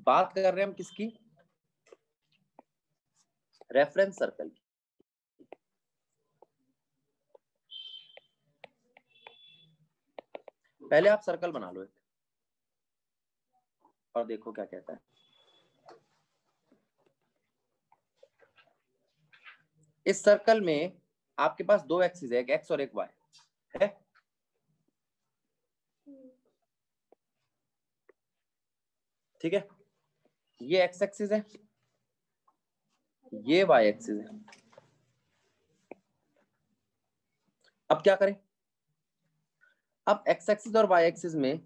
बात कर रहे हैं हम किसकी? रेफरेंस सर्कल की। पहले आप सर्कल बना लो एक और देखो क्या कहता है। इस सर्कल में आपके पास दो एक्सिस है, एक एक्स और एक वाई है। ठीक है, ये एक्स एक्सिस है, ये वाई एक्सिस है। अब क्या करें? अब एक्स एक्सिस और वाई एक्सिस में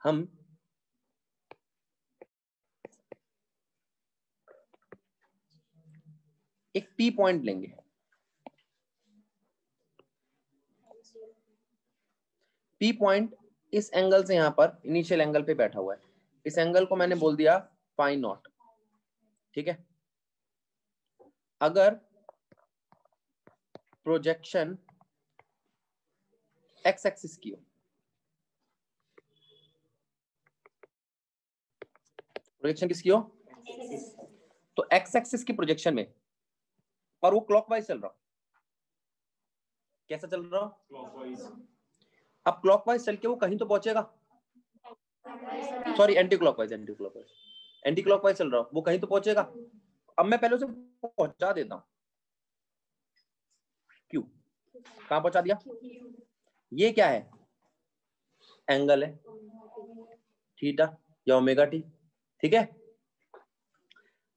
हम एक पी पॉइंट लेंगे। पी पॉइंट इस एंगल से यहां पर इनिशियल एंगल पे बैठा हुआ है। इस एंगल को मैंने बोल दिया फाई नॉट। ठीक है, अगर प्रोजेक्शन एक्स एक्सिस की हो, प्रोजेक्शन किसकी हो? तो एक्स एक्सिस की प्रोजेक्शन में, और वो क्लॉकवाइज चल रहा हो। कैसा चल रहा हो? क्लॉकवाइज। अब क्लॉकवाइज चल के वो कहीं तो पहुंचेगा, sorry anti clockwise, anti clockwise, anti clockwise चल रहा हो, वो कहीं तो पहुंचेगा। अब मैं पहले उसे पहुंचा देता हूं। क्यों? कहां पहुंचा दिया? ये क्या है? एंगल है, थीटा या ओमेगा टी। ठीक है,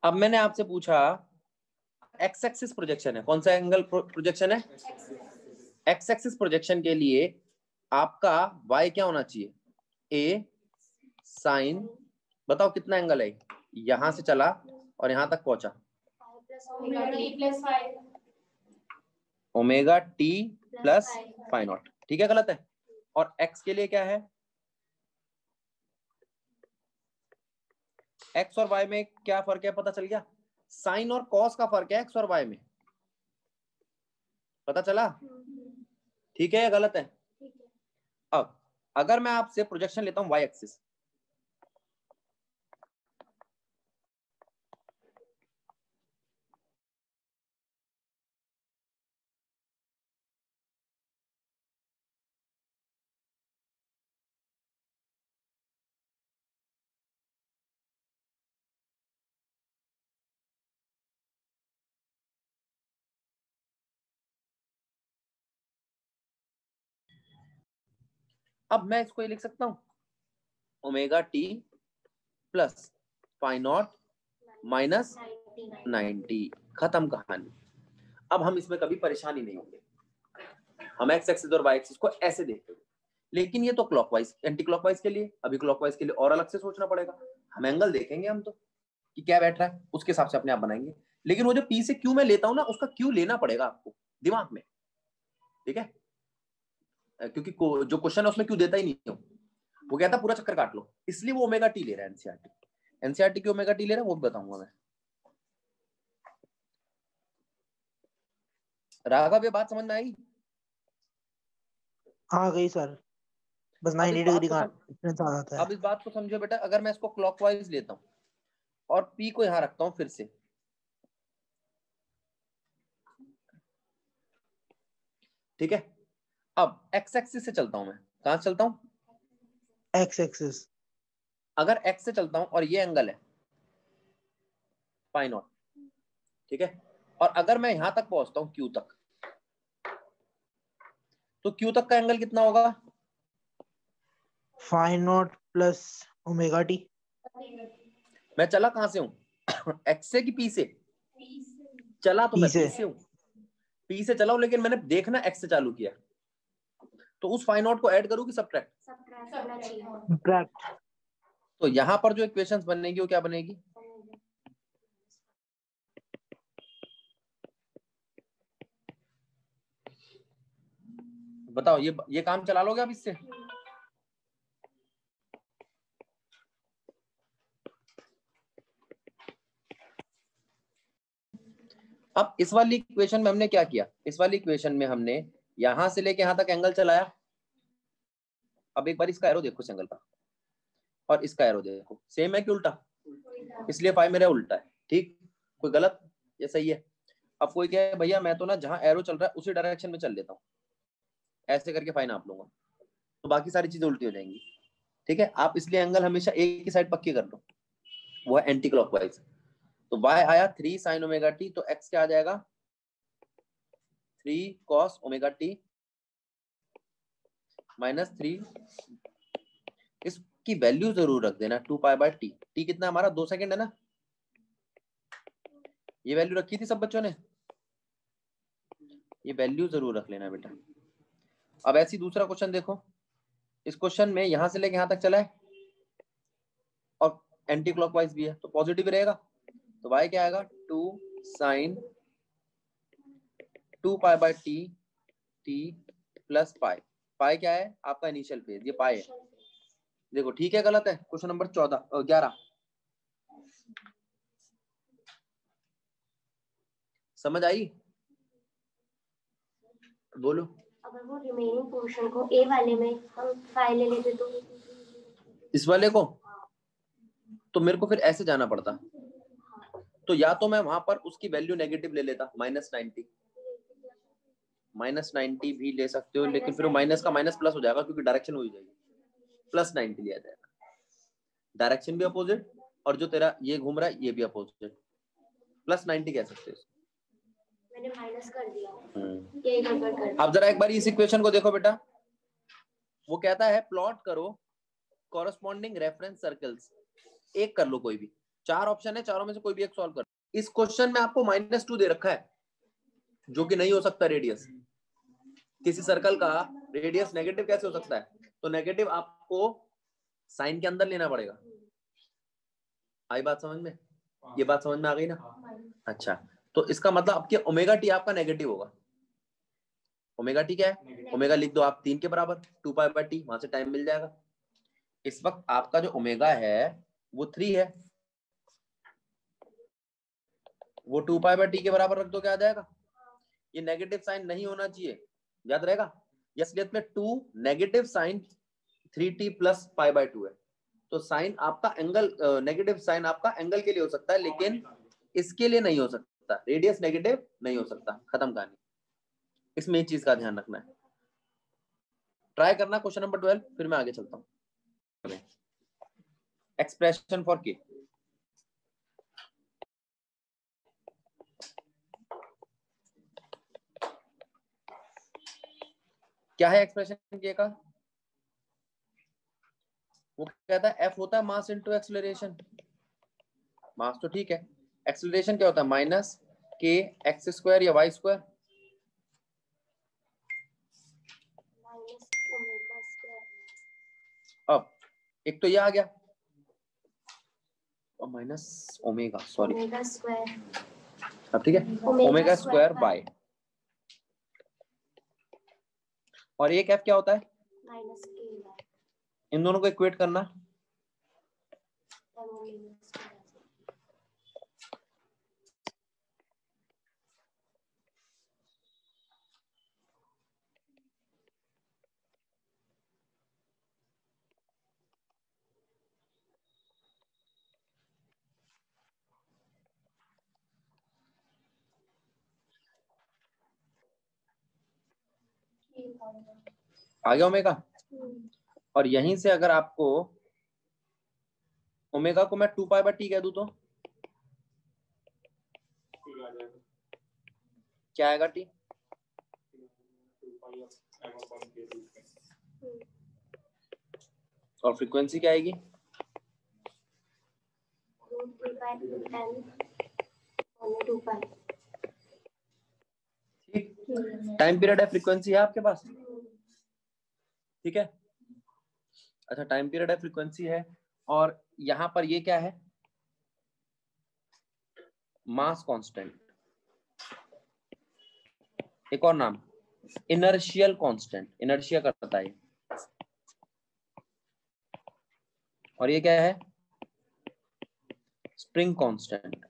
अब मैंने आपसे पूछा एक्स एक्सिस प्रोजेक्शन है, कौन सा एंगल प्रोजेक्शन है? एक्स एक्सिस प्रोजेक्शन के लिए आपका y क्या होना चाहिए? a साइन, बताओ कितना एंगल है? यहां से चला और यहां तक पहुंचा, omega T plus phi nought. ठीक है, गलत है? और x के लिए क्या है? x और y में क्या फर्क है पता चल गया? साइन और कॉस का फर्क है x और y में, पता चला? ठीक है या गलत है? अब अगर मैं आपसे प्रोजेक्शन लेता हूं y एक्सिस, अब मैं इसको ये लिख सकता हूं omega T plus phi nought minus 90, खत्म कहानी। अब हम इसमें कभी परेशानी नहीं होंगे, हम एक्स एक्सिस और वाई एक्सिस को ऐसे देखेंगे। लेकिन ये तो क्लॉकवाइज, एंटी क्लॉकवाइज के लिए, अभी क्लॉकवाइज के लिए और अलग से सोचना पड़ेगा। हम एंगल देखेंगे हम तो कि क्या बैठ रहा है, उसके हिसाब से अपने आप बनाएंगे। लेकिन वो जो पी से क्यू में लेता हूं ना, उसका क्यू लेना पड़ेगा आपको दिमाग में। ठीक है, क्योंकि जो क्वेश्चन है उसमें क्यू देता ही नहीं हो, वो कहता पूरा चक्कर काट लो, इसलिए वो ओमेगा टी ले रहा है। एनसीईआरटी, एनसीईआरटी की ओमेगा टी ले रहा है, वो भी बताऊंगा मैं। राघव ये बात समझ में आई? हाँ गई सर, बस 90 डिग्री का डिफरेंस आ जाता है। अब इस बात को समझो बेटा, अगर मैं इसको क्लॉकवाइज लेता हूं और पी को यहां रखता हूं फिर से, ठीक है, अब एक्स एक्सिस से चलता हूं मैं, कहां चलता हूं? X axis. अगर एक्स से चलता हूं और ये एंगल है पाई नॉट, ठीक है, और अगर मैं यहां तक पहुंचता हूं क्यू तक, तो क्यू तक का एंगल कितना होगा? Phi nought plus omega T. मैं चला कहां से हूं? एक्स से कि पी से? चला तो पी मैं से। पी से हूं, पी से चला हूं, लेकिन मैंने देखना एक्स से चालू किया, तो उस फाई नॉट को ऐड करूं कि सब्ट्रैक्ट? सब्ट्रैक्ट। तो यहां पर जो इक्वेशंस बनेगी वो क्या बनेगी? बताओ, ये काम चला लोगे आप इससे? अब इस वाली इक्वेशन में हमने क्या किया? इस वाली इक्वेशन में हमने यहां से लेके यहां तक एंगल चलाया। अब एक बार इसका एरो देखो इस एंगल का, और इसका एरो देखो, सेम है कि उल्टा? इसलिए फाइव मेरा उल्टा है। ठीक, कोई गलत या सही है? अब कोई कहे भैया मैं तो ना जहां एरो चल रहा है उसी डायरेक्शन में चल लेता हूँ, ऐसे करके फाइन आप लूंगा, तो बाकी सारी चीजें उल्टी हो जाएंगी। ठीक है, आप इसलिए एंगल हमेशा एक ही साइड पक्की कर लो, वो है एंटी क्लॉकवाइज। तो y आया 3 sin ओमेगा टी, तो x क्या आ जाएगा 3 cos ओमेगा टी माइनस 3, इसकी वैल्यू जरूर रख देना 2 पाई बाय टी। टी कितना हमारा 2 सेकंड है ना, ये वैल्यू रखी थी सब बच्चों ने, ये वैल्यू जरूर रख लेना बेटा। अब ऐसी दूसरा क्वेश्चन देखो, इस क्वेश्चन में यहां से लेके यहां तक चला है और एंटी क्लॉकवाइज भी है, तो पॉजिटिव रहेगा। तो y क्या आएगा 2 sin 2 pi by T, T plus pi. Pi क्या है आपका इनिशियल फेज, ये पाई है। देखो ठीक है गलत है? क्वेश्चन नंबर 11 समझ आई? बोलो। अगर वो रिमेनिंग पोर्शन को ए वाले में हम फाइल ले लेते तो इस वाले को, तो मेरे को फिर ऐसे जाना पड़ता, तो या तो मैं वहां पर उसकी वैल्यू नेगेटिव ले लेता -90, -90 भी ले सकते हो, लेकिन फिर वो माइनस का माइनस प्लस हो जाएगा क्योंकि डायरेक्शन हो जाएगी, +90 लिया जाएगा, डायरेक्शन भी अपोजिट और जो तेरा ये घूम रहा है ये भी अपोजिट, +90 कह सकते हो। मैंने माइनस कर दिया, ये गड़बड़ कर दिया। अब जरा एक बार इस इक्वेशन को देखो बेटा, वो कहता है प्लॉट करो कॉरस्पॉन्डिंग रेफरेंस सर्कल्स, एक कर लो कोई भी, 4 ऑप्शन है, चारों में से कोई भी एक सॉल्व कर। इस क्वेश्चन में आपको -2 दे रखा है, जो कि नहीं हो सकता रेडियस। किसी सर्कल का रेडियस नेगेटिव कैसे हो सकता है? तो नेगेटिव आपको साइन के अंदर लेना पड़ेगा। आई बात समझ में? ये बात समझ में आ गई ना? अच्छा, तो इसका मतलब आपके ओमेगा टी आपका नेगेटिव होगा। ओमेगा टी क्या है? ओमेगा लिख दो आप 3 के बराबर, 2 पाई बाय टी, वहां से टाइम मिल जाएगा। इस वक्त आपका जो ओमेगा है वो 3 है, वो 2 पाई बाय टी के बराबर रख दो, क्या आ जाएगा? ये नेगेटिव साइन नहीं होना चाहिए, याद रहेगा? यसलियत में 2 negative sine 3t plus pi by 2 है, तो साइन आपका एंगल नेगेटिव साइन आपका एंगल के लिए हो सकता है, लेकिन इसके लिए नहीं हो सकता, रेडियस नेगेटिव नहीं हो सकता। खत्म कहानी। इसमें एक चीज का ध्यान रखना है, ट्राई करना क्वेश्चन नंबर 12, फिर मैं आगे चलता हूं। एक्सप्रेशन फॉर के, क्या है एक्सप्रेशन के का? वो कहता है F होता है मास इनटू एक्सेलरेशन। मास तो ठीक है, एक्सेलरेशन क्या होता है? माइनस के एक्स स्क्वायर या वाई स्क्वायर। अब एक तो ये आ गया और minus omega, sorry omega square, अब ठीक है, ओमेगा स्क्वायर बाय, और एक F क्या होता है? माइनस के। इन दोनों को इक्वेट करना, आ गया ओमेगा। और यहीं से अगर आपको ओमेगा को मैं 2 पाई बाय टी कह दूं तो क्या आएगा? टी और फ्रीक्वेंसी क्या आएगी? ठीक, टाइम पीरियड है, फ्रीक्वेंसी है आपके पास, ठीक है। अच्छा, टाइम पीरियड है, फ्रीक्वेंसी है, और यहां पर ये क्या है? मास कांस्टेंट, एक और नाम इनर्शियल कांस्टेंट, इनर्शिया करता है। और ये क्या है? स्प्रिंग कांस्टेंट,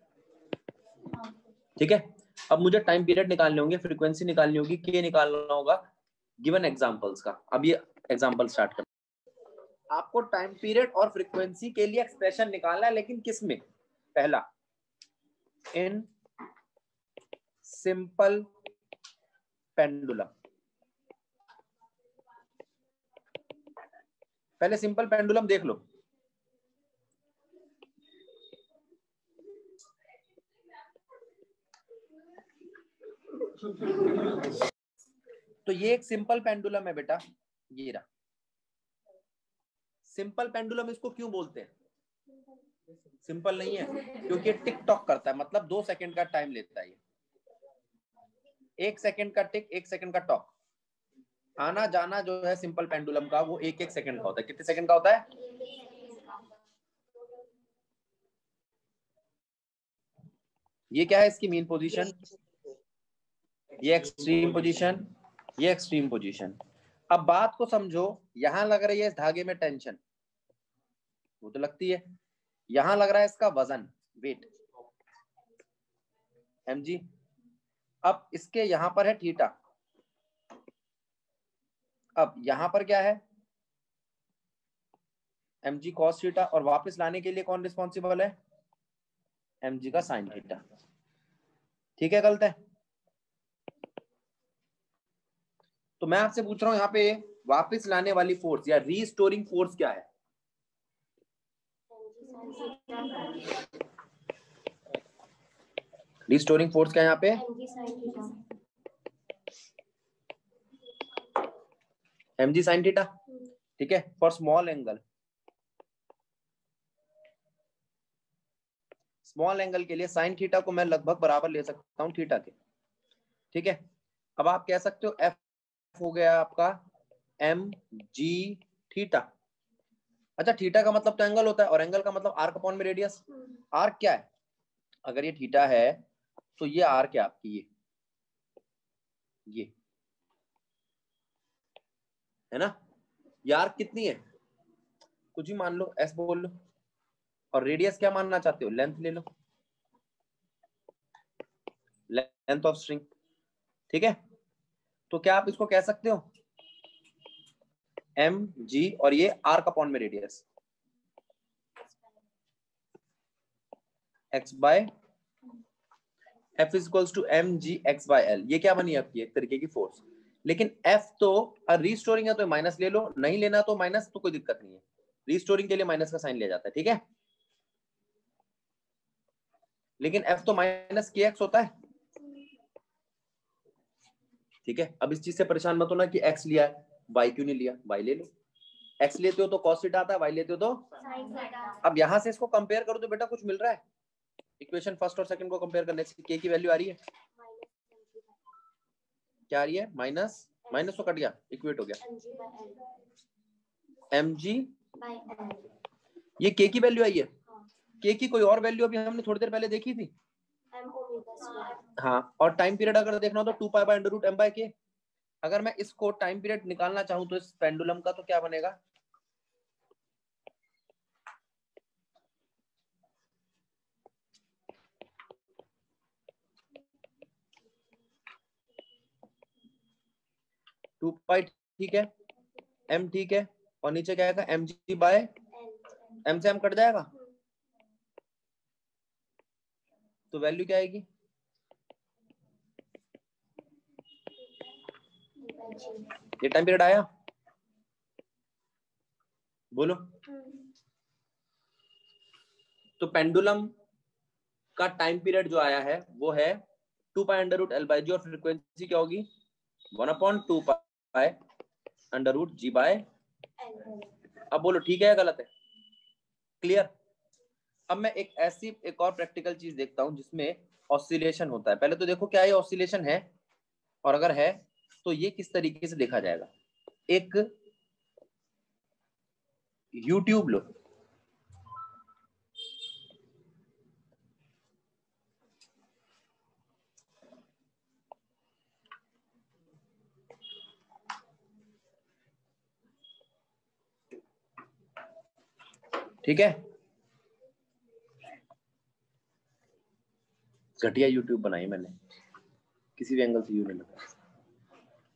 ठीक है। अब मुझे टाइम पीरियड निकालने होंगे, फ्रीक्वेंसी निकालनी होगी, के निकालना होगा गिवन एग्जांपल्स का। अब ये एग्जांपल स्टार्ट करते हैं। आपको टाइम पीरियड और फ्रीक्वेंसी के लिए एक्सप्रेशन निकालना है, लेकिन किस में? पहला इन सिंपल पेंडुलम, पहले सिंपल पेंडुलम देख लो। तो ये एक सिंपल पेंडुलम है बेटा, ये रहा सिंपल पेंडुलम। इसको क्यों बोलते हैं सिंपल नहीं है? क्योंकि टिक टॉक करता है, मतलब 2 सेकंड का टाइम लेता है। 1 सेकंड का टिक, 1 सेकंड का टॉक, आना जाना जो है सिंपल पेंडुलम का वो 1-1 सेकंड का होता है। कितने सेकंड का होता है? ये क्या है इसकी मीन पोजीशन, ये एक्सट्रीम पोजीशन, ये एक्सट्रीम पोजीशन। अब बात को समझो, यहां लग रही है इस धागे में टेंशन, वो तो लगती है। यहां लग रहा है इसका वजन, वेट, mg। अब इसके यहां पर है थीटा, अब यहां पर क्या है mg cos थीटा, और वापस लाने के लिए कौन रिस्पॉन्सिबल है? mg का साइन थीटा। ठीक है, गलत है? तो मैं आपसे पूछ रहा हूं यहाँ पे वापस लाने वाली फोर्स या रीस्टोरिंग फोर्स क्या है? रीस्टोरिंग फोर्स क्या है यहाँ पे? mg sine theta. ठीक है, for small angle, small angle के लिए साइन थीटा को मैं लगभग बराबर ले सकता हूं थीटा के। ठीक है, अब आप कह सकते हो एफ हो गया आपका एम जी थीटा। अच्छा, थीटा का मतलब तो एंगल होता है, और एंगल का मतलब आर्क अपॉन में रेडियस। आर्क क्या है? अगर ये थीटा है तो ये आर्क है आपकी, ये है ना। ये आर्क कितनी है? कुछ भी मान लो, एस बोल लो, और रेडियस क्या मानना चाहते हो? लेंथ ले लो, लेंथ ऑफ स्ट्रिंग। ठीक है, तो क्या आप इसको कह सकते हो एम जी, और ये आर्क अपॉन में radius X by F is equals to M G X by L. ये क्या बनी आपकी एक तरीके की फोर्स। लेकिन एफ तो रीस्टोरिंग है तो माइनस ले लो, नहीं लेना तो माइनस, तो कोई दिक्कत नहीं है। रीस्टोरिंग के लिए माइनस का साइन लिया जाता है। ठीक है, लेकिन एफ तो माइनस के एक्स होता है। ठीक है, अब इस चीज से परेशान मत होना कि एक्स लिया है, वाई क्यों नहीं लिया। वाई ले लो, एक्स लेते हो तो कॉस थीटा आता है, वाई लेते हो तो साइन थीटा। अब यहां से इसको कंपेयर करो तो बेटा कुछ मिल रहा है। इक्वेशन फर्स्ट और सेकंड को कंपेयर करने से के की वैल्यू आ रही है, क्या आ रही है? माइनस माइनस तो कट गया, इक्वेट हो गया एम जी, ये के की वैल्यू आई है। के की कोई और वैल्यू अभी हमने थोड़ी देर पहले देखी थी। हाँ, और टाइम पीरियड अगर देखना हो तो 2 pi by under root M by K. अगर मैं इसको टाइम पीरियड निकालना चाहूं तो इस पेंडुलम का, तो क्या बनेगा? टू पाई ठीक है, एम ठीक है, और नीचे क्या आएगा? एम जी बाय एम से एम कट जाएगा, तो वैल्यू क्या आएगी? ये टाइम पीरियड आया, बोलो। तो पेंडुलम का टाइम पीरियड जो आया है वो है 2 pi under root L by G, और फ्रीक्वेंसी क्या होगी? 1/2 pi under root G by. अब बोलो ठीक है या गलत है? क्लियर? अब मैं एक और प्रैक्टिकल चीज देखता हूं जिसमें ऑसिलेशन होता है। पहले तो देखो क्या ये ऑसिलेशन है, और अगर है तो ये किस तरीके से देखा जाएगा। एक यूट्यूब लो, ठीक है, घटिया यूट्यूब बनाई मैंने, किसी भी एंगल से यू नहीं लगा।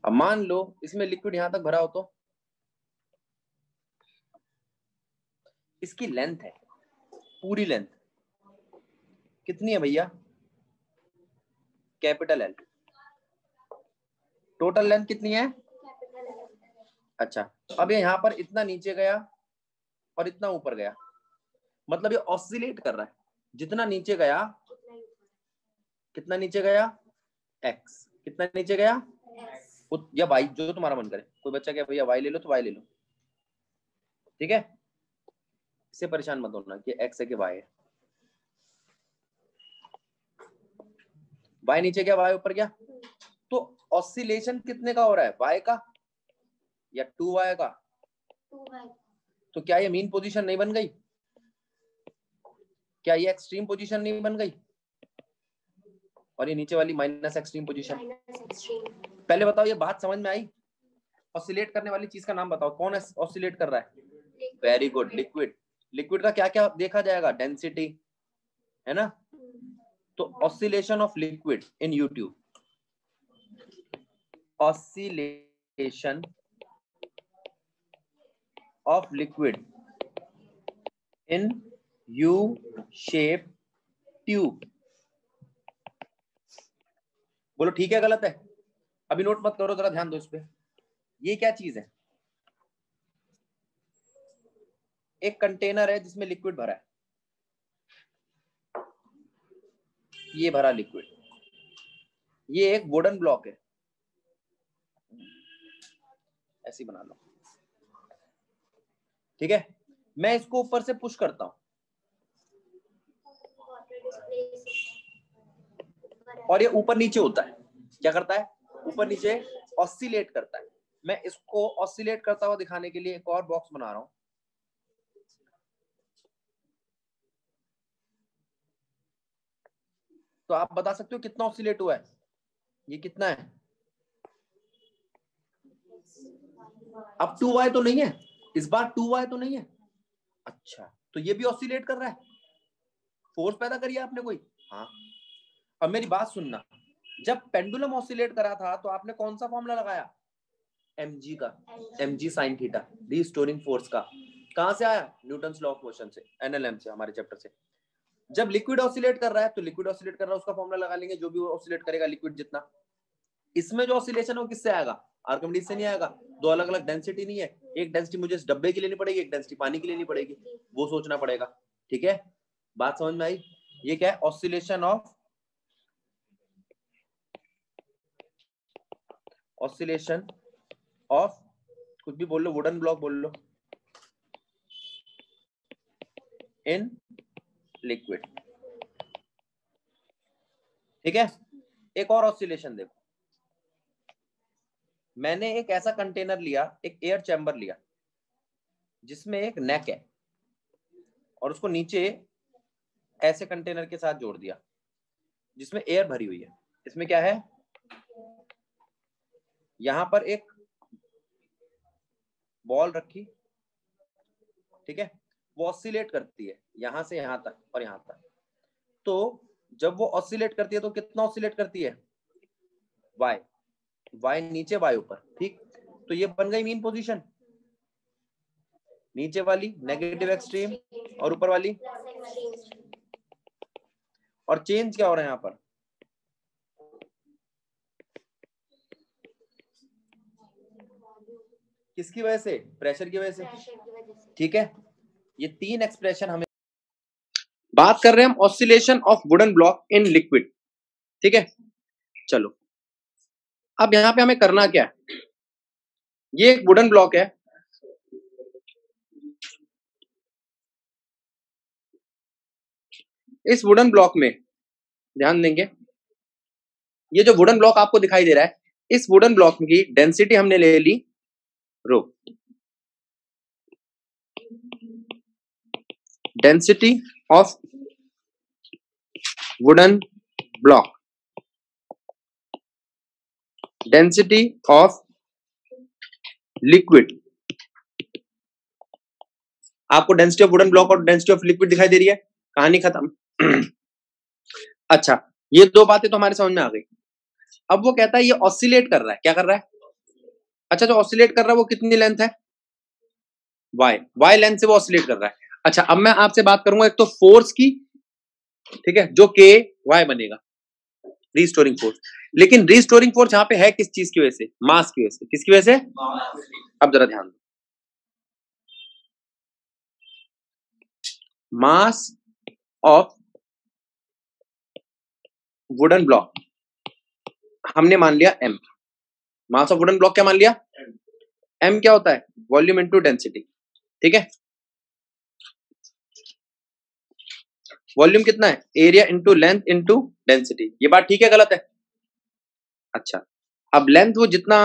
अब मान लो इसमें लिक्विड यहां तक भरा हो, तो इसकी लेंथ है, पूरी लेंथ कितनी है भैया? Capital L. टोटल लेंथ कितनी है? अच्छा, अब ये यहाँ पर इतना नीचे गया और इतना ऊपर गया, मतलब ये ऑसिलेट कर रहा है। जितना नीचे गया, कितना नीचे गया? x। कितना नीचे गया? या y, जो तुम्हारा मन करे। कोई बच्चा क्या भैया y ले लो तो y ले लो, ठीक है। इससे परेशान मत होना कि x है कि y है। y नीचे गया, y ऊपर गया, तो ऑसिलेशन कितने का हो रहा है? y का या 2y का? 2y। तो क्या ये मीन पोजीशन नहीं बन गई? क्या ये एक्सट्रीम पोजीशन नहीं बन गई? और ये नीचे वाली माइनस एक्सट्रीम पोजीशन। पहले बताओ ये बात समझ में आई? ऑसिलेट करने वाली चीज का नाम बताओ, कौन ऑसिलेट कर रहा है? Very good, liquid. लिक्विड का क्या क्या देखा जाएगा? डेंसिटी, है ना। तो oscillation of liquid in YouTube, oscillation of liquid in U shape tube. बोलो ठीक है गलत है? अभी नोट मत करो, जरा ध्यान दो इस पे। ये क्या चीज है? एक कंटेनर है जिसमें लिक्विड भरा है, ये भरा लिक्विड। ये एक वुडन ब्लॉक है, ऐसी बना लो, ठीक है। मैं इसको ऊपर से पुश करता हूं और ये ऊपर नीचे होता है। क्या करता है? ऊपर नीचे ऑसिलेट करता है। मैं इसको ऑसिलेट करता हुआ दिखाने के लिए एक और बॉक्स बना रहा हूं। तो आप बता सकते हो कितना ऑसिलेट हुआ है? ये कितना है? अब 2y तो नहीं है इस बार, 2y तो नहीं है। अच्छा, तो ये भी ऑसिलेट कर रहा है। फोर्स पैदा करिए आपने कोई। हाँ, अब मेरी बात सुनना, जब पेंडुलम ऑसिलेट करा था तो आपने कौन सा फॉर्मूला लगाया? mg का, mg sin theta, restoring force का। कहां से आया? न्यूटन्स लॉ ऑफ मोशन से, एनएलएम से, हमारे चैप्टर से। जब लिक्विड ऑसिलेट कर रहा है तो लिक्विड ऑसिलेट कर रहा है, उसका फॉर्मूला लगा लेंगे, जो भी ऑसिलेट करेगा लिक्विड जितना। इसमें जो ऑसिलेशन है वो किससे आएगा? आर्किमिडीज से नहीं आएगा। दो अलग अलग डेंसिटी नहीं है, एक डेंसिटी मुझे इस डब्बे की लेनी पड़ेगी, एक डेंसिटी पानी की लेनी पड़ेगी, वो सोचना पड़ेगा, ठीक है। बात समझ में आई? ये क्या है? ऑसिलेशन ऑफ, ऑसिलेशन ऑफ, कुछ भी बोल लो, वुडन ब्लॉक बोल लो, इन लिक्विड, ठीक है। एक और ऑसिलेशन देखो, मैंने एक ऐसा कंटेनर लिया, एक एयर चैम्बर लिया जिसमें एक नेक है, और उसको नीचे ऐसे कंटेनर के साथ जोड़ दिया जिसमें एयर भरी हुई है। इसमें क्या है? यहां पर एक बॉल रखी, ठीक है, वो ऑसिलेट करती है यहां से यहां तक और यहां तक। तो जब वो ऑसिलेट करती है तो कितना ऑसिलेट करती है? y, y नीचे y ऊपर, ठीक। तो ये बन गई मीन पोजीशन, नीचे वाली नेगेटिव एक्सट्रीम और ऊपर वाली, और चेंज क्या हो रहा है यहाँ पर? किसकी वजह से? प्रेशर की वजह से, ठीक है। ये तीन एक्सप्रेशन हमें, बात कर रहे हैं हम oscillation of wooden block in liquid, ठीक है। चलो अब यहां पे हमें करना क्या है? ये एक वुडन ब्लॉक है, इस वुडन ब्लॉक में ध्यान देंगे, ये जो वुडन ब्लॉक आपको दिखाई दे रहा है, इस वुडन ब्लॉक की डेंसिटी हमने ले ली rho, density of wooden block, density of liquid. आपको डेंसिटी ऑफ वुडन ब्लॉक और डेंसिटी ऑफ लिक्विड दिखाई दे रही है, कहानी खत्म। अच्छा, ये दो बातें तो हमारे समझ में आ गई। अब वो कहता है ये ऑसिलेट कर रहा है, क्या कर रहा है? अच्छा, जो ऑसिलेट कर रहा है वो कितनी लेंथ है? y लेंथ से वो ऑसिलेट कर रहा है। अच्छा, अब मैं आपसे बात करूंगा एक तो फोर्स की ठीक है, जो के वाई बनेगा रीस्टोरिंग फोर्स। लेकिन रीस्टोरिंग फोर्स यहाँ पे है किस चीज की वजह से? मास की वजह से। किसकी वजह से? अब जरा ध्यान दो, मास ऑफ वुडन ब्लॉक हमने मान लिया m। Mass of wooden block क्या मान लिया? m क्या होता है? Volume into density. ठीक है, वॉल्यूम कितना है? Area into length into density. ये बात ठीक है गलत है? अच्छा, अब लेंथ वो जितना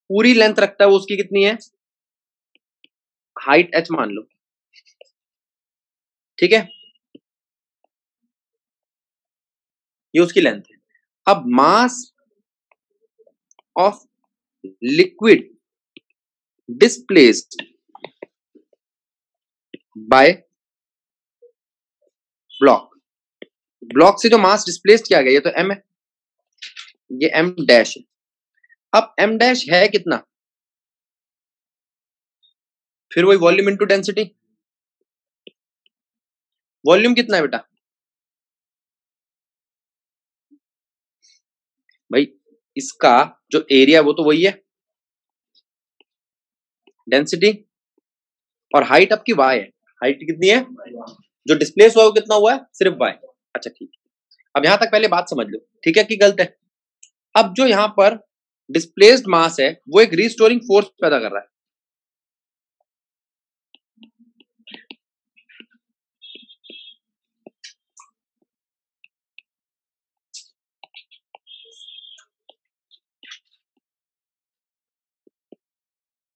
पूरी लेंथ रखता है वो उसकी कितनी है? हाइट h मान लो। ठीक है, ये उसकी लेंथ है। अब mass of liquid displaced by block, block से जो मास डिस्प्लेस्ड किया गया ये तो m है, ये m डैश है। अब m डैश है कितना? फिर वही वॉल्यूम इनटू डेंसिटी। वॉल्यूम कितना है बेटा? भाई इसका जो एरिया वो तो वही है, डेंसिटी और हाइट आपकी y है। हाइट कितनी है? जो डिस्प्लेस हुआ है वो कितना हुआ है? सिर्फ y। अच्छा ठीक है, अब यहां तक पहले बात समझ लो, ठीक है कि गलत है? अब जो यहां पर डिस्प्लेस्ड मास है वो एक रीस्टोरिंग फोर्स पैदा कर रहा है।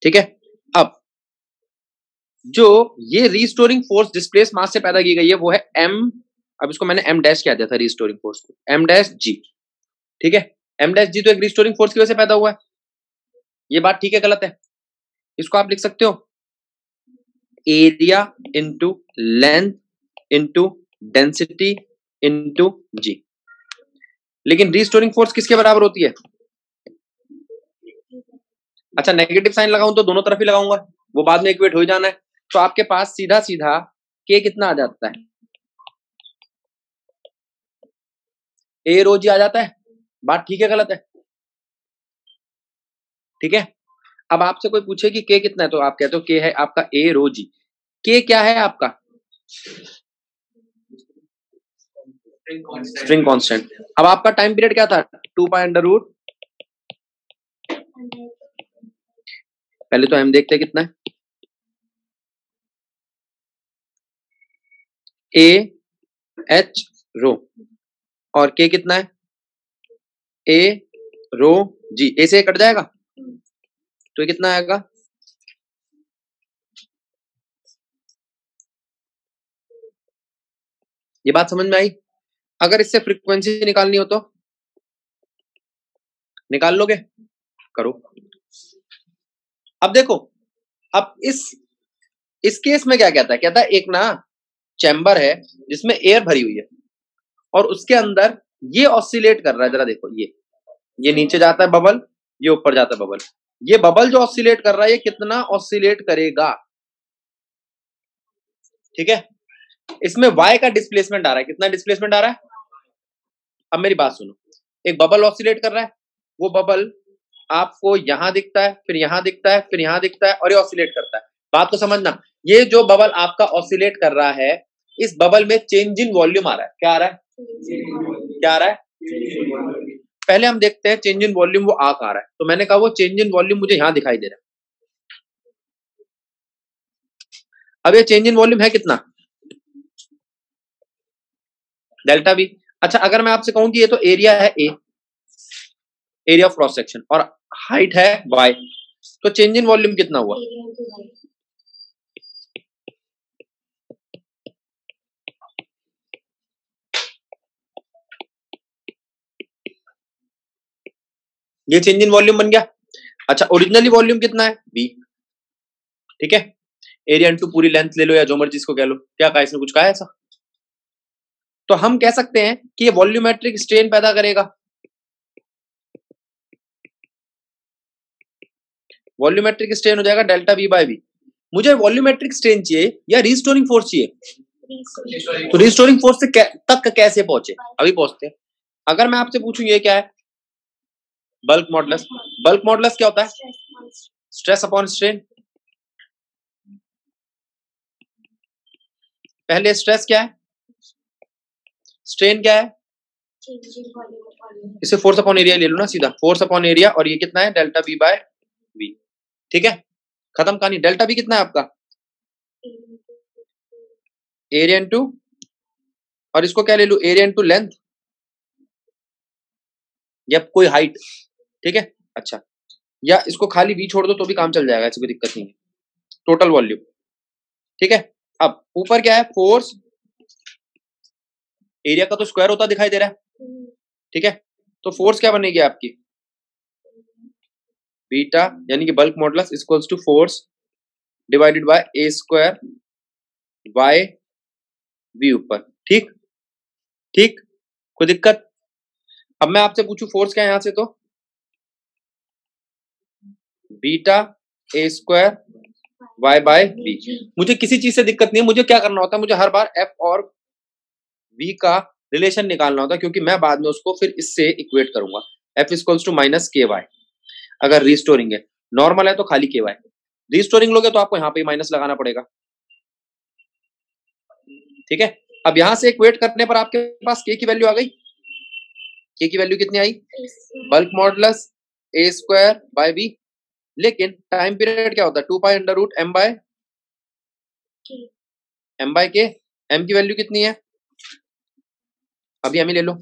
ठीक है, अब जो ये रीस्टोरिंग फोर्स डिस्प्लेस मास से पैदा की गई है वो है m। अब इसको मैंने m डैश कह दिया था रीस्टोरिंग फोर्स को, m डैश g। ठीक है, m डैश g तो एक रीस्टोरिंग फोर्स की वजह से पैदा हुआ है। ये बात ठीक है गलत है? इसको आप लिख सकते हो area into length into density into g। लेकिन रीस्टोरिंग फोर्स किसके बराबर होती है? अच्छा, नेगेटिव साइन लगाऊं तो दोनों तरफ ही लगाऊंगा, वो बाद में इक्वेट हो जाना है। तो आपके पास सीधा सीधा k कितना आ जाता है? a रो जी आ जाता है। बात ठीक है गलत है? ठीक है, अब आपसे कोई पूछे कि k कितना है तो आप कहते हो k है आपका a रो जी। k क्या है आपका? Spring constant. अब आपका टाइम पीरियड क्या था? 2 पाई अंडर रूट, पहले तो हम देखते हैं कितना है, a h रो और k कितना है? a rho G. a से कट जाएगा तो ये कितना आएगा? ये बात समझ में आई? अगर इससे फ्रीक्वेंसी निकालनी हो तो निकाल लोगे? करो। अब देखो, अब इस केस में क्या कहता है? कहता है एक ना चैम्बर है जिसमें एयर भरी हुई है और उसके अंदर ये ऑसिलेट कर रहा है। जरा देखो, ये नीचे जाता है बबल, ये ऊपर जाता है बबल। ये बबल जो ऑसिलेट कर रहा है ये कितना ऑसिलेट करेगा? ठीक है, इसमें y का डिस्प्लेसमेंट आ रहा है। कितना डिस्प्लेसमेंट आ रहा है? अब मेरी बात सुनो, एक बबल ऑसिलेट कर रहा है, वो बबल आपको यहां दिखता है, फिर यहां दिखता है, फिर यहां दिखता है और ये ऑसिलेट करता है। बात को समझना, ये जो बबल आपका ऑसिलेट कर रहा है इस बबल में चेंज इन वॉल्यूम आ रहा है। क्या आ रहा है? क्या आ रहा है? पहले हम देखते हैं चेंज इन वॉल्यूम वो आ रहा है। तो मैंने कहा वो चेंज इन वॉल्यूम मुझे यहां दिखाई दे रहा है। अब ये चेंज इन वॉल्यूम है कितना? Delta B. अच्छा, अगर मैं आपसे कहूं कि ये तो एरिया है ए, एरिया ऑफ क्रॉस सेक्शन, और हाइट है y, तो चेंज इन वॉल्यूम कितना हुआ? ये चेंज इन वॉल्यूम बन गया। अच्छा, ओरिजिनली वॉल्यूम कितना है? b। ठीक है, एरिया इंटू पूरी लेंथ ले लो या जो मर्जी इसको कह लो। क्या कहा इसने? कुछ कहा ऐसा? तो हम कह सकते हैं कि ये वॉल्यूमेट्रिक स्ट्रेन पैदा करेगा। वॉल्यूमेट्रिक स्ट्रेन हो जाएगा डेल्टा बी बाय बी। मुझे वॉल्यूमेट्रिक स्ट्रेन चाहिए या रीस्टोरिंग फोर्स चाहिए? तो रिस्टोरिंग फोर्स से तक कैसे पहुंचे, अभी पहुंचते हैं। अगर मैं आपसे पूछूं ये क्या है, बल्क मॉडुलस। बल्क मॉडुलस क्या होता है? Stress upon strain. पहले स्ट्रेस क्या है, स्ट्रेन क्या है, इसे फोर्स अपॉन एरिया ले लो ना सीधा, फोर्स अपॉन एरिया, और ये कितना है, डेल्टा बी बाय वी। ठीक है, खत्म कहानी। डेल्टा बी कितना है आपका, एरिया इनटू, और इसको क्या ले लू, एरिया इनटू लेंथ या कोई हाइट। ठीक है, अच्छा, या इसको खाली वी छोड़ दो तो भी काम चल जाएगा, ऐसी कोई दिक्कत नहीं है। Total volume. ठीक है, अब ऊपर क्या है, फोर्स, एरिया का तो स्क्वायर होता दिखाई दे रहा है। ठीक है, तो फोर्स क्या बनेगी आपकी, बीटा, यानी कि bulk modulus equals to force divided by A square by V ऊपर। ठीक ठीक, कोई दिक्कत? अब मैं आपसे पूछूं फोर्स क्या है यहां से, तो beta A square Y by V. मुझे किसी चीज से दिक्कत नहीं है, मुझे क्या करना होता है, मुझे हर बार एफ और वी का रिलेशन निकालना होता है, क्योंकि मैं बाद में उसको फिर इससे इक्वेट करूंगा। एफ इक्वल्स टू माइनस के वाई, अगर रिस्टोरिंग है। नॉर्मल है तो खाली के वाई, रिस्टोरिंग लोगे तो आपको यहाँ पे माइनस लगाना पड़ेगा। ठीक है, अब यहां से इक्वेट करने पर आपके पास के की वैल्यू आ गई। के की वैल्यू कितनी आई, bulk modulus A square by V, लेकिन टाइम पीरियड क्या होता है, 2 pi under root M by K. M की वैल्यू कितनी है, अभी एम ही ले लो।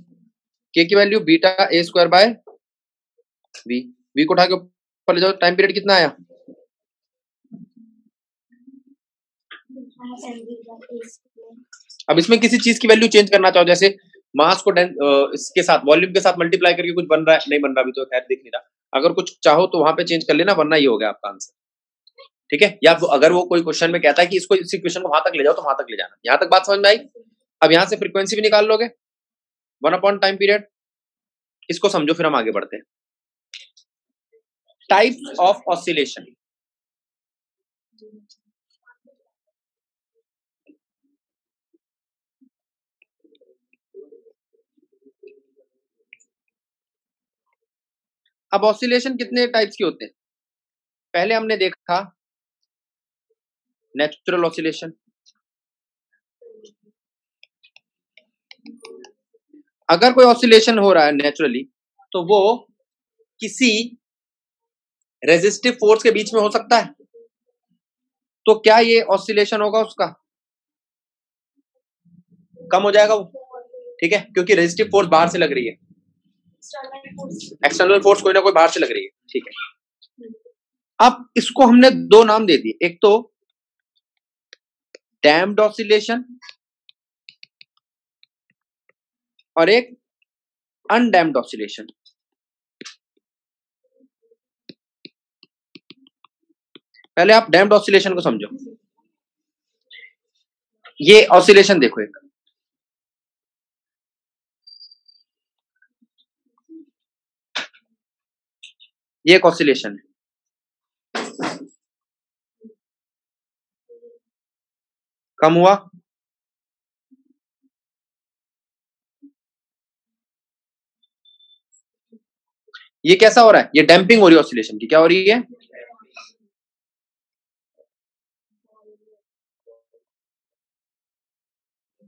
के की value beta A square by V, V को उठा के ऊपर ले जाओ, टाइम पीरियड कितना आया, अब इसमें किसी चीज की वैल्यू चेंज करना चाहो, जैसे मास को इसके साथ वॉल्यूम के साथ मल्टीप्लाई करके कुछ बन रहा है, नहीं बन रहा, अभी तो खैर दिख नहीं रहा। अगर कुछ चाहो तो वहां पे चेंज कर लेना, वरना ये हो गया आपका आंसर। ठीक है, या अगर वो कोई क्वेश्चन में कहता है कि इसको इस इक्वेशन को वहां तक ले जाओ, तो वहां तक ले जाना। यहां तक बात समझ में आई? अब यहां से फ्रीक्वेंसी भी निकाल लोगे, 1 अपॉन टाइम पीरियड। इसको समझो, फिर हम आगे बढ़ते हैं। Types of oscillation. अब ऑसिलेशन कितने टाइप्स के होते हैं? पहले हमने देखा नेचुरल ऑसिलेशन। अगर कोई ऑसिलेशन हो रहा है नेचुरली, तो वो किसी रेजिस्टिव फोर्स के बीच में हो सकता है, तो क्या ये ऑसिलेशन होगा उसका, कम हो जाएगा वो। ठीक है, क्योंकि रेजिस्टिव फोर्स बाहर से लग रही है, एक्सटर्नल फोर्स कोई ना कोई बाहर से लग रही है। ठीक है, अब इसको हमने दो नाम दे दिए, एक तो डैम्प्ड ऑसिलेशन और एक अनडैम्प्ड ऑसिलेशन। पहले आप डैम्प्ड ऑसिलेशन को समझो। ये ऑसिलेशन देखो, एक ये एक ऑसिलेशन है, कम हुआ, ये कैसा हो रहा है, ये डैम्पिंग हो रही है ऑसिलेशन की। क्या हो रही है,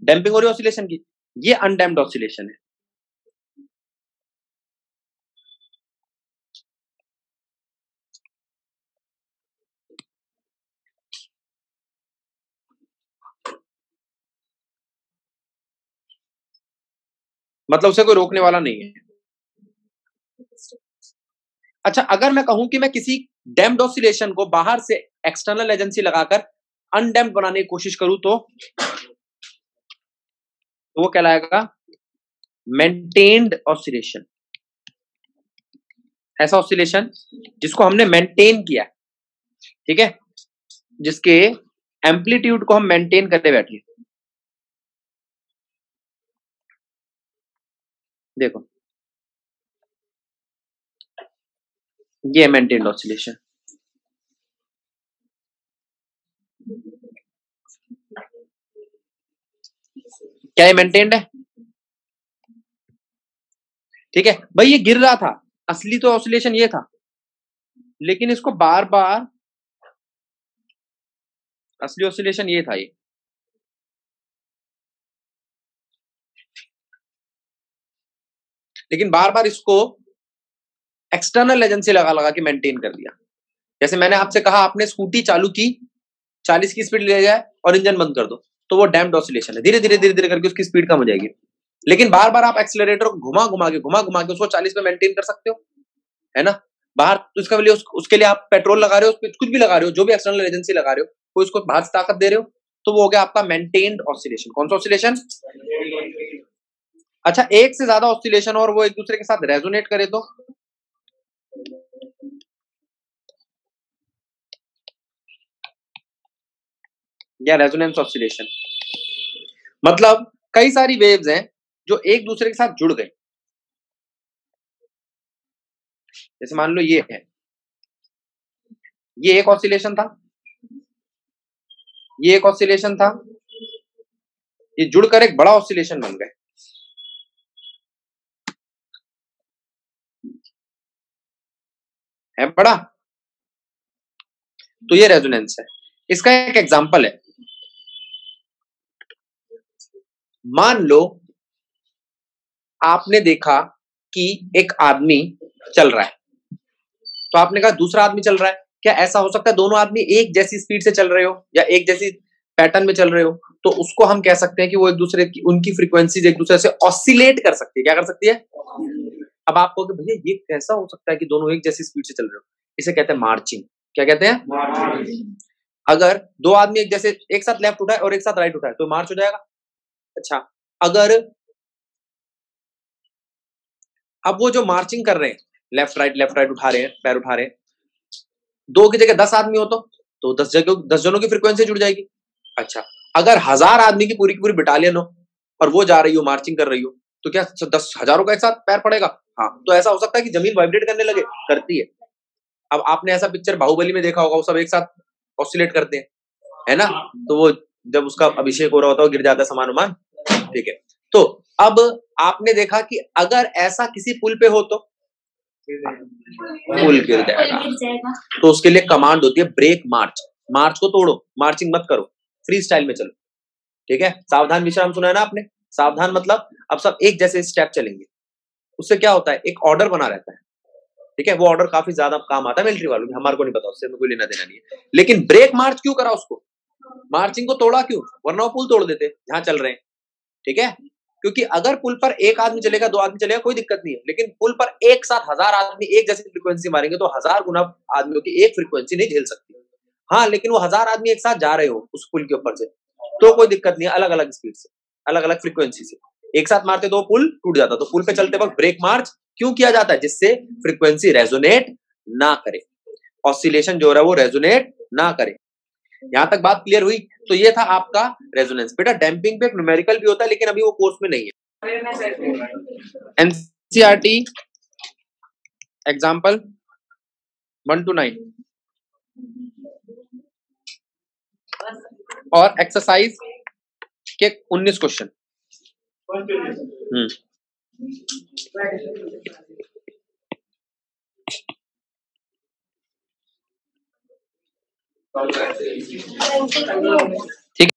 डैम्पिंग हो रही है ऑसिलेशन की। ये अनडैम्प्ड ऑसिलेशन है। मतलब उसे कोई रोकने वाला नहीं है। अच्छा, अगर मैं कहूं कि मैं किसी डैम्प्ड ऑसिलेशन को बाहर से एक्सटर्नल एजेंसी लगाकर अनडैम्प्ड बनाने की कोशिश करूं, तो वो कहलाएगा मेंटेन्ड ऑसिलेशन। ऐसा ऑसिलेशन जिसको हमने मेंटेन किया, ठीक है, जिसके एम्पलीट्यूड को हम मेंटेन करते बैठे। देखो, ये मेंटेन्ड ऑसिलेशन। क्या ये मेंटेन्ड है? ठीक है भाई, ये गिर रहा था, असली तो ऑसिलेशन ये था, लेकिन इसको बार बार, असली ऑसिलेशन ये था, ये लेकिन बार बार इसको एक्सटर्नल एजेंसी लगा लगा के मेंटेन कर दिया। जैसे मैंने आपसे कहा, आपने स्कूटी चालू की, 40 की स्पीड ले जाए और इंजन बंद कर दो, तो वो डैम्प्ड ऑसिलेशन है, धीरे धीरे धीरे धीरे करके उसकी स्पीड कम हो जाएगी। लेकिन बार बार आप एक्सीलरेटर को घुमा घुमा के उसको 40 पे मेंटेन कर सकते हो, है ना। बाहर तो इसका लिए उसके लिए आप पेट्रोल लगा रहे हो, कुछ भी लगा रहे हो, जो भी एक्सटर्नल एजेंसी लगा रहे हो, कोई उसको बाहर से ताकत दे रहे हो, तो वो हो गया आपका मेंटेन्ड ऑसिलेशन। कौन सा ऑसिलेशन? अच्छा, एक से ज्यादा ऑसिलेशन और वो एक दूसरे के साथ रेजोनेट करे तो या रेजोनेंस ऑसिलेशन, मतलब कई सारी वेव्स हैं जो एक दूसरे के साथ जुड़ गए। जैसे मान लो ये है, ये एक ऑसिलेशन था, ये एक ऑसिलेशन था, ये जुड़कर एक बड़ा ऑसिलेशन बन गए। है बड़ा, तो ये रेजोनेंस है। इसका एक एग्जांपल है, मान लो आपने देखा कि एक आदमी चल रहा है, तो आपने कहा दूसरा आदमी चल रहा है, क्या ऐसा हो सकता है दोनों आदमी एक जैसी स्पीड से चल रहे हो या एक जैसी पैटर्न में चल रहे हो? तो उसको हम कह सकते हैं कि वो एक दूसरे की, उनकी फ्रीक्वेंसीज एक दूसरे से ऑसिलेट कर सकती है। क्या कर सकती है? अब आप कहोगे भैया ये कैसा हो सकता है कि दोनों एक जैसी स्पीड से चल रहे हो? इसे कहते हैं मार्चिंग। क्या कहते हैं? अगर दो आदमी एक जैसे एक साथ लेफ्ट उठाए और एक साथ राइट उठाए तो मार्च हो जाएगा। अच्छा, अगर अब वो जो मार्चिंग कर रहे हैं, लेफ्ट राइट उठा रहे हैं, पैर उठा रहे हैं, दो की जगह 10 आदमी हो तो 10 जनों की फ्रीक्वेंसी जुड़ जाएगी। अच्छा, अगर 1000 आदमी की पूरी बटालियन हो और वो जा रही हो, मार्चिंग कर रही हो, तो क्या 10 हजारों का एक साथ पैर पड़ेगा? हाँ, तो ऐसा हो सकता है कि जमीन वाइब्रेट करने लगे, करती है। अब आपने ऐसा पिक्चर बाहुबली में देखा होगा, वो सब एक साथ ऑसिलेट करते हैं, है ना। तो वो जब उसका अभिषेक हो रहा होता है, गिर जाता है सामान उमान, ठीक है। तो अब आपने देखा कि अगर ऐसा किसी पुल पे हो तो पुल गिर जाएगा। तो उसके लिए कमांड होती है ब्रेक मार्च। मार्च को तोड़ो, मार्चिंग मत करो, फ्री स्टाइल में चलो, ठीक है। सावधान विश्राम सुना है ना आपने? सावधान मतलब अब सब एक जैसे स्टेप चलेंगे। उससे क्या होता है, एक ऑर्डर बना रहता है, ठीक है। वो ऑर्डर काफी ज्यादा काम आता है मिलिट्री वालों को, हमारे को नहीं पता, उससे कोई लेना देना नहीं है। लेकिन ब्रेक मार्च क्यों करा उसको? मार्चिंग को तोड़ा क्यों? वरना वो पुल तोड़ देते जहां चल रहे हैं, ठीक है। क्योंकि अगर पुल पर एक आदमी चलेगा, दो आदमी चलेगा, कोई दिक्कत नहीं है। लेकिन पुल पर एक साथ 1000 आदमी एक जैसी फ्रीक्वेंसी मारेंगे तो 1000 गुना आदमियों की एक फ्रीक्वेंसी नहीं झेल सकती। हाँ, लेकिन वो 1000 आदमी एक साथ जा रहे हो उस पुल के ऊपर से तो कोई दिक्कत नहीं है, अलग अलग स्पीड से, अलग अलग फ्रीक्वेंसी से एक साथ मारते तो पुल टूट जाता। तो पुल पे चलते वक्त ब्रेक मार्च क्यों किया जाता है? जिससे फ्रीक्वेंसी रेजोनेट ना करे, ऑसिलेशन जो हो रहा है वो रेजोनेट ना करे। यहां तक बात क्लियर हुई? तो ये था आपका रेजोनेंस। बेटा डैम्पिंग पे एक न्यूमेरिकल भी होता है, लेकिन अभी वो कोर्स में नहीं है। एनसीईआरटी एग्जांपल 1 to 9 और एक्सरसाइज के 19 क्वेश्चन। ठीक है।